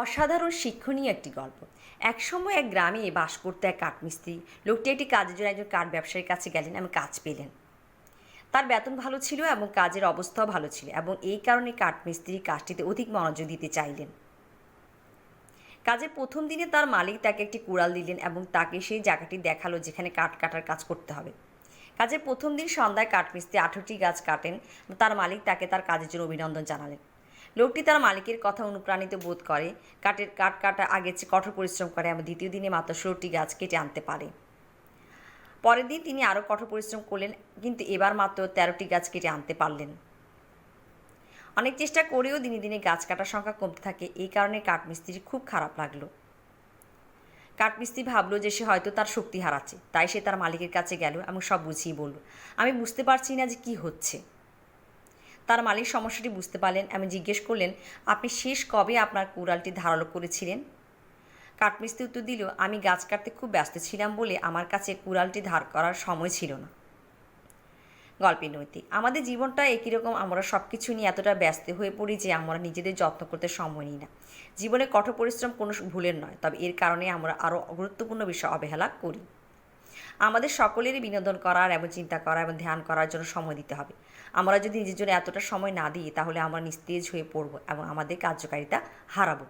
অসাধারণ শিক্ষণীয় একটি গল্প। একসময় এক গ্রামে বাস করতো এক কাঠমিস্ত্রি। লোকটি একটি কাজের জন্য একজন কাঠ ব্যবসায়ীর কাছে গেলেন এবং কাজ পেলেন। তার বেতন ভালো ছিল এবং কাজের অবস্থাও ভালো ছিল, এবং এই কারণে কাঠমিস্ত্রি কাজটিতে অধিক মনোযোগ দিতে চাইলেন। কাজের প্রথম দিনে তার মালিক তাকে একটি কুড়াল দিলেন এবং তাকে সেই জায়গাটি দেখালো যেখানে কাঠ কাটার কাজ করতে হবে। কাজের প্রথম দিন সন্ধ্যায় কাঠমিস্ত্রি 18টি গাছ কাটেন। তার মালিক তাকে তার কাজের জন্য অভিনন্দন জানালেন। লোকটি তার মালিকের কথা অনুপ্রাণিত বোধ করে, কাঠ কাটা আগের চেয়ে কঠোর পরিশ্রম করে এবং দ্বিতীয় দিনে মাত্র 16টি গাছ কেটে আনতে পারে। পরের দিন তিনি আরও কঠোর পরিশ্রম করলেন, কিন্তু এবার মাত্র 13টি গাছ কেটে আনতে পারলেন। অনেক চেষ্টা করেও দিনে দিনে গাছ কাটার সংখ্যা কমতে থাকে। এই কারণে কাঠমিস্ত্রির খুব খারাপ লাগলো। কাঠমিস্ত্রি ভাবলো যে সে হয়তো তার শক্তি হারাচ্ছে, তাই সে তার মালিকের কাছে গেল এবং সব বুঝিয়ে বলল, আমি বুঝতে পারছি না যে কী হচ্ছে। তার মালিক সমস্যাটি বুঝতে পারলেন এবং জিজ্ঞেস করলেন, আপনি শেষ কবে আপনার কুড়ালটি ধারালো করেছিলেন? কাঠমিস্ত্রি উত্তর দিল, আমি গাছ কাটতে খুব ব্যস্ত ছিলাম বলে আমার কাছে কুড়ালটি ধার করার সময় ছিল না। গল্পের নৈতিক, আমাদের জীবনটা একই রকম। আমরা সব কিছু নিয়ে এতটা ব্যস্ত হয়ে পড়ি যে আমরা নিজেদের যত্ন করতে সময় নিই না। জীবনে কঠোর পরিশ্রম কোনো ভুলের নয়, তবে এর কারণে আমরা আরও গুরুত্বপূর্ণ বিষয় অবহেলা করি। আমাদের সকলেরই বিনোদন করার এবং চিন্তা করা এবং ধ্যান করার জন্য সময় দিতে হবে। আমরা যদি নিজের জন্য এতটা সময় না দিই, তাহলে আমরা নিস্তেজ হয়ে পড়ব এবং আমাদের কার্যকারিতা হারাবো।